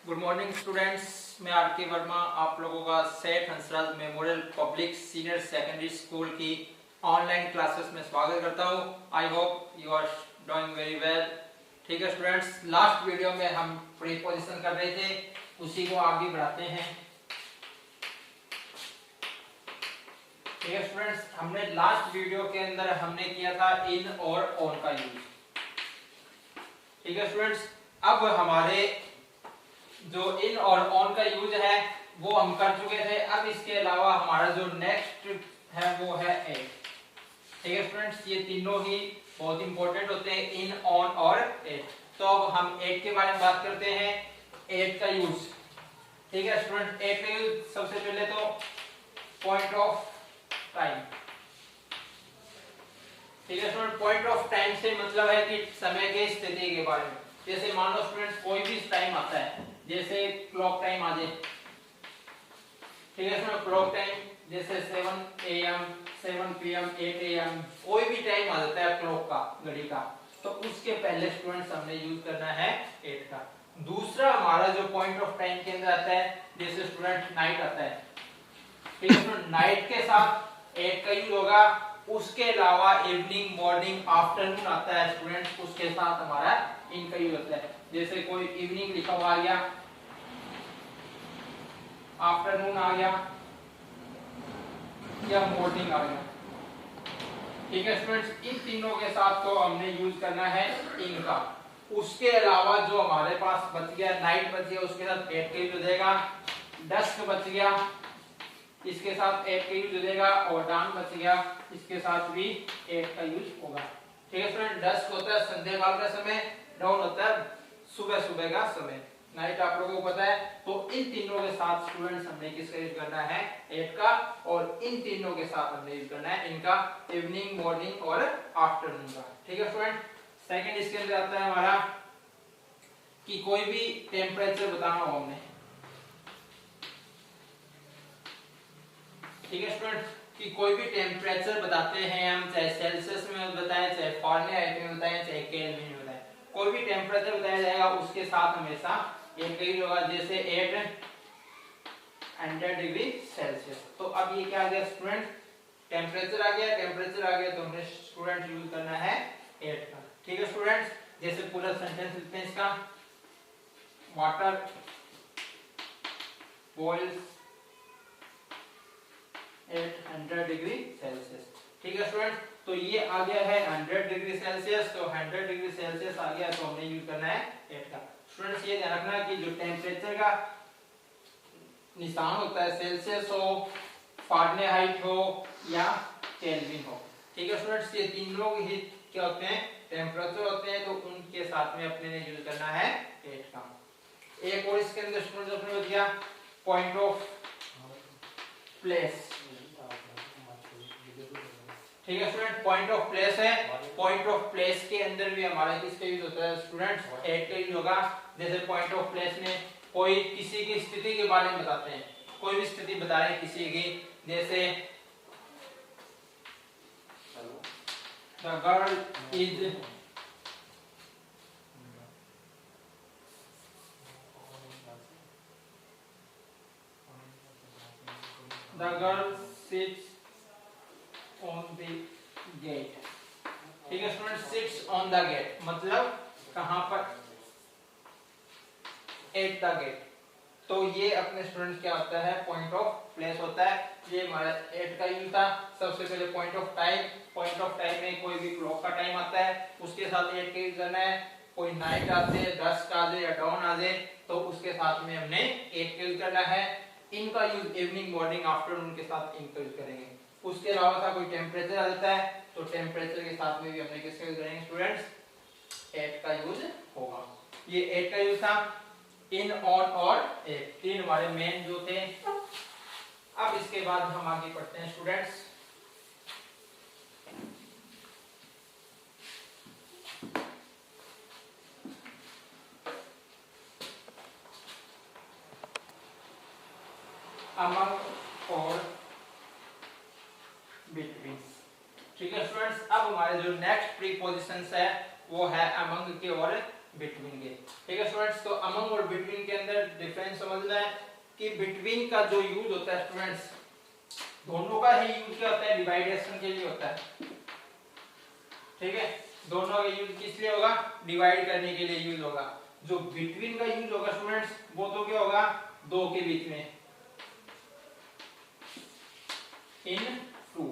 Good morning students, मैं R K Verma आप लोगों का Seth Hansraj memorial public senior secondary school की ऑनलाइन क्लासेस में स्वागत करता हूं। I hope you are doing very well. ठीक है स्टूडेंट्स, लास्ट वीडियो में हम प्रीपोजिशन कर रहे थे, उसी को आगे बढ़ाते हैं। ठीक है स्टूडेंट्स, हमने लास्ट वीडियो के अंदर हमने किया था इन और ऑन का यूज। ठीक है स्टूडेंट्स, अब हमारे जो इन और ऑन का यूज है वो हम कर चुके थे। अब इसके अलावा हमारा जो नेक्स्ट है वो है एट। ठीक है स्टूडेंट्स, ये तीनों ही बहुत इंपॉर्टेंट होते हैं, इन ऑन और एट। तो अब हम एट के बारे में बात करते हैं, एट का यूज। ठीक है स्टूडेंट, एट का यूज सबसे पहले तो पॉइंट ऑफ टाइम। ठीक है स्टूडेंट, पॉइंट ऑफ टाइम से मतलब है कि समय के स्थिति के बारे में। जैसे मान लो स्टूडेंट्स कोई भी टाइम आता है, जैसे क्लॉक टाइम आ जाए। ठीक है स्टूडेंट, क्लॉक टाइम जैसे 7 AM 7 PM 8 AM कोई भी टाइम आ जाता है क्लॉक का, घड़ी का, तो उसके पहले स्टूडेंट्स हमने यूज करना है 8 का। दूसरा हमारा जो पॉइंट ऑफ टाइम के अंदर आता है, जैसे स्टूडेंट नाइट आता है। ठीक है स्टूडेंट, नाइट के साथ 8 का यूज होगा। उसके अलावा इवनिंग, मॉर्निंग, आफ्टरनून आता है स्टूडेंट्स, उसके साथ हमारा इनका यूज होता है। जैसे कोई इवनिंग लिखा हुआ आ गया, आफ्टरनून आ गया या मॉर्निंग आ गया। ठीक है स्टूडेंट्स, इन तीनों के साथ तो हमने यूज करना है इन का। उसके अलावा जो हमारे पास बच गया, नाइट बच गया, उसके साथ 8 का यूज हो जाएगा। डस्क बच गया, इसके साथ 8 का यूज हो जाएगा। और डाउन बच गया, इसके साथ भी 8 का यूज होगा। ठीक है स्टूडेंट, डस्क होता है संध्या काल का समय, डाउन होता है सुबह सुबह का समय, नाइट आप लोगों को पता है। तो इन तीनों के साथ स्टूडेंट्स हमने किसका यूज करना है, 8 का। और इन तीनों के साथ हमने यूज करना है इनका, इवनिंग, मॉर्निंग और आफ्टरनून का। ठीक है स्टूडेंट, सेकंड इसके अंदर आता है हमारा कि कोई भी टेम्परेचर बताना हो हमने। ठीक है स्टूडेंट, कि कोई भी टेम्परेचर बताते हैं हम, चाहे सेल्सियस में बताएं, चाहे फारेनहाइट में बताएं, चाहे केल्विन में बताएं, कोई भी टेम्परेचर बताया जाएगा उसके साथ हमेशा 8 का यूज होगा। जैसे 800 डिग्री सेल्सियस। तो अब ये क्या आ गया स्टूडेंट, टेम्परेचर आ गया। टेम्परेचर आ गया तो हमने स्टूडेंट यूज करना है 8 का। ठीक है स्टूडेंट्स, जैसे पूरा सेंटेंस लिखते हैं इसका, वाटर बॉइल्स 800 डिग्री सेल्सियस। ठीक है स्टूडेंट, तो ये आ गया है 100 डिग्री सेल्सियस। तो 100 डिग्री सेल्सियस आ गया तो हमने यूज करना है 8 का। स्टूडेंट्स ये ध्यान रखना कि जो टेम्परेचर का निशान होता है, सेल्सियस हो, फारेनहाइट हो या केल्विन हो। ठीक है स्टूडेंट्स, ये तीन लोग ही क्या होते हैं, टेम्परेचर होते हैं। तो उनके साथ में अपने ने यूज करना है 8 का। एक और इसके अंदर स्टूडेंट्स अपने हो गया पॉइंट ऑफ प्लेस। ठीक है स्टूडेंट, पॉइंट ऑफ प्लेस है। पॉइंट ऑफ प्लेस के अंदर भी हमारा किसका यूज होता है स्टूडेंट्स, 8 का यूज होगा। जैसे पॉइंट ऑफ प्लेस में कोई किसी की स्थिति के बारे में बताते हैं, कोई भी स्थिति बता रहे हैं किसी की, जैसे the girl is the girl sits on the gate. ठीक है student, sits on the gate मतलब कहां पर, एट द गेट। तो ये अपने स्टूडेंट्स क्या होता है, पॉइंट ऑफ प्लेस होता है। ये हमारा 8 का यूज था। सबसे पहले point of time. Point of time में कोई भी क्लॉक का टाइम आता है, उसके साथ 8 का यूज करना है। कोई नाइट आते, डस्क आ जाए या डाउन आ जाए, तो उसके साथ में हमने 8 का यूज करना है। इनका यूज इवनिंग, मॉर्निंग, आफ्टरनून के साथ इनका यूज करेंगे। उसके अलावा था कोई टेम्परेचर आ जाता है, तो टेम्परेचर के साथ में भी हमने किसका यूज करेंगे स्टूडेंट्स, 8 का यूज होगा। ये 8 का यूज था। इन, ऑन और 8 तीन हमारे मेन जो थे। अब इसके बाद हम आगे पढ़ते हैं स्टूडेंट्स। अमंग और बिटवीन। ठीक है स्टूडेंट्स, अब हमारे जो नेक्स्ट प्रीपोजिशंस है वो है अमंग के और बिटवीन के। ठीक है स्टूडेंट्स, तो अमंग और बिटवीन के अंदर डिफरेंस समझना है कि बिटवीन का जो यूज होता है स्टूडेंट्स, दोनों का ही यूज क्या होता है, डिवाइडेशन के लिए होता है। ठीक है, दोनों का यूज किस लिए होगा, डिवाइड करने के लिए यूज होगा। जो बिटवीन का यूज होगा स्टूडेंट्स, वो तो क्या होगा, दो के बीच में, इन टू।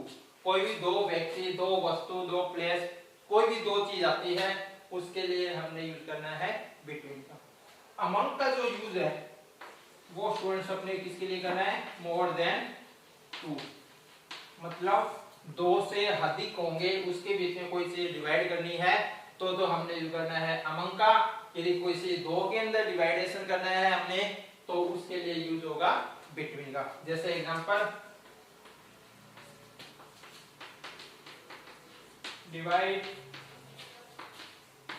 कोई भी दो व्यक्ति, दो वस्तु, दो प्लेस, कोई भी दो चीज आती है, उसके लिए हमने यूज करना है बिटवीन का। अमंग का जो यूज है वो स्टूडेंट्स अपने किसके लिए करना है, मोर देन टू, मतलब दो से अधिक होंगे, उसके बीच में कोई चीज डिवाइड करनी है तो हमने यूज करना है अमंग का। यदि कोई चीज दो के अंदर डिवाइडेशन करना है हमने, तो उसके लिए यूज होगा बिटवीन का। जैसे एग्जांपल, डिवाइड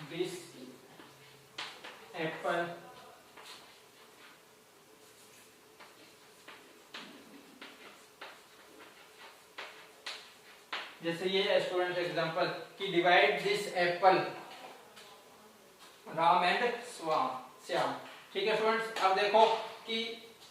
दिस एप्पल जैसे ये स्टूडेंट एग्जांपल कि divide this Apple Ram and Shyam. ठीक है स्टूडेंट्स, अब देखो कि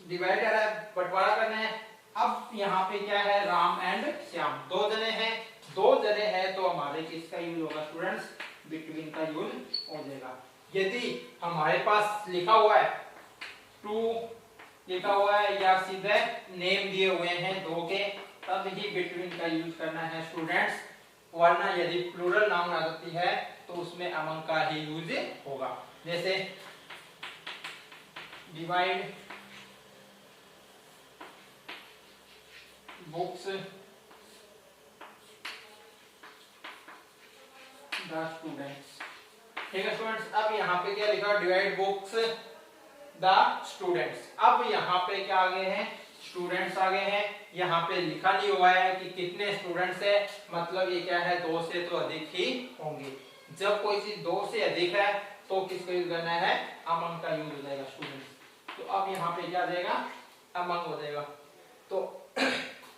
डिवाइड है, बंटवारा करना है। अब यहाँ पे क्या है, राम एंड श्याम, दो जने हैं, दो जने हैं तो हमारे किसका यूज होगा स्टूडेंट्स, बिटवीन का यूज हो जाएगा। यदि हमारे पास लिखा हुआ है टू लिखा हुआ है या सीधे नेम दिए हुए हैं दो के, तब ही बिटवीन का यूज करना है स्टूडेंट्स, वरना यदि प्लूरल नाउन आ जाती है तो उसमें अमंग का ही यूज होगा। जैसे डिवाइड बुक्स द स्टूडेंट्स। ठीक है स्टूडेंट्स, अब यहाँ पे क्या लिखा, डिवाइड बुक्स द स्टूडेंट्स। अब यहाँ पे क्या आ गए हैं, स्टूडेंट्स आ गए हैं। यहाँ पे लिखा नहीं हुआ है कि कितने स्टूडेंट्स है, मतलब ये क्या है, दो से तो अधिक ही होंगे। जब कोई चीज दो से अधिक है तो किसका यूज करना है, अमंग का यूज हो जाएगा स्टूडेंट्स। तो अब यहाँ पे क्या देगा, अमंग हो जाएगा। तो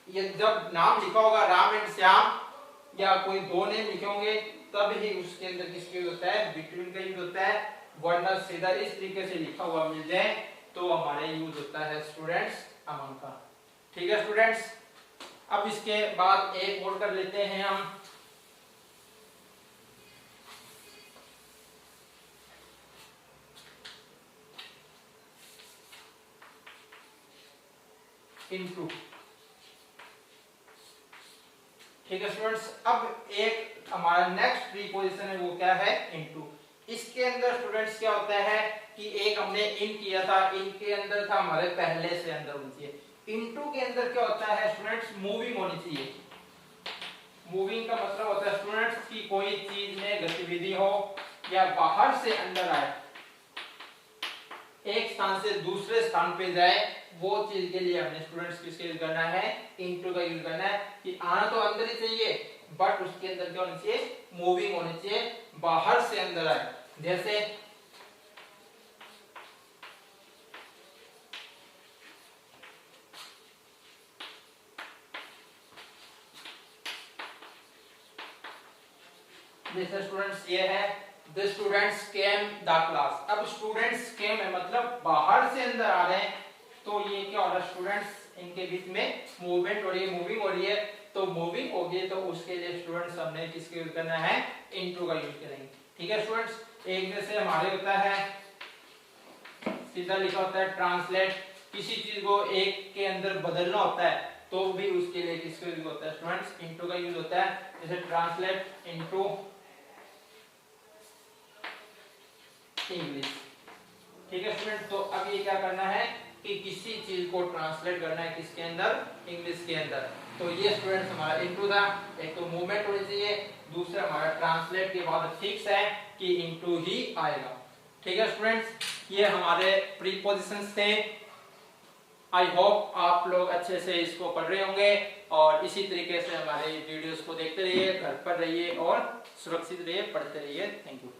ये जब नाम लिखा होगा राम एंड श्याम या कोई दो नेम लिखे होंगे, तब ही उसके अंदर किसका यूज होता है, बिटवीन का यूज होता है। वरना सीधा इस तरीके से लिखा हुआ मिल जाए तो हमारे यूज होता है स्टूडेंट्स अमंग का। ठीक है स्टूडेंट्स, अब इसके बाद एक और कर लेते हैं हम, इनटू। ठीक है स्टूडेंट्स, अब एक हमारा नेक्स्ट प्रीपोजिशन है वो क्या है, इनटू। इसके अंदर स्टूडेंट्स क्या होता है कि एक हमने इन किया था, इन के अंदर था हमारे पहले से अंदर होनी चाहिए। इनटू के अंदर क्या होता है स्टूडेंट्स, मूविंग होनी चाहिए। मूविंग का मतलब होता है स्टूडेंट्स कि कोई चीज में गतिविधि हो या बाहर से अंदर आए, एक स्थान से दूसरे स्थान पे जाए, वो चीज के लिए हमने स्टूडेंट्स किसका यूज करना है, इनटू का यूज करना है। कि आना तो अंदर ही चाहिए, बट उसके अंदर क्या होना चाहिए, मूविंग होनी चाहिए, बाहर से अंदर आए। जैसे स्टूडेंट्स ये है, the students came the class. अब स्टूडेंट्स केम है मतलब बाहर से अंदर आ रहे हैं, तो ये क्या हो रहा है स्टूडेंट्स, इनके बीच में मूवमेंट हो रही है, मूविंग हो रही है। तो मूविंग होगी तो उसके लिए स्टूडेंट्स हमने किसका यूज करना है, इनटू का यूज करेंगे। ठीक है स्टूडेंट्स, एक जैसे हमारे होता है सीधा लिखा होता है ट्रांसलेट, किसी चीज को एक के अंदर बदलना होता है तो भी उसके लिए किसका यूज होता है स्टूडेंट्स, इनटू का यूज होता है। जैसे ट्रांसलेट इनटू इंग्लिश। ठीक है स्टूडेंट, तो अब ये क्या करना है कि किसी चीज को ट्रांसलेट करना है किसके अंदर, इंग्लिश के अंदर। तो ये स्टूडेंट्स हमारा इनटू था, एक तो मूवमेंट होनी चाहिए, दूसरा हमारा ट्रांसलेट के बाद फिक्स है कि इनटू ही आएगा। ठीक है स्टूडेंट्स, ये हमारे प्रीपोजिशंस थे। आई होप आप लोग अच्छे से इसको पढ़ रहे होंगे और इसी तरीके से हमारे वीडियोस को देखते रहिए, घर पर रहिए और सुरक्षित रहिए, पढ़ते रहिए। Thank you.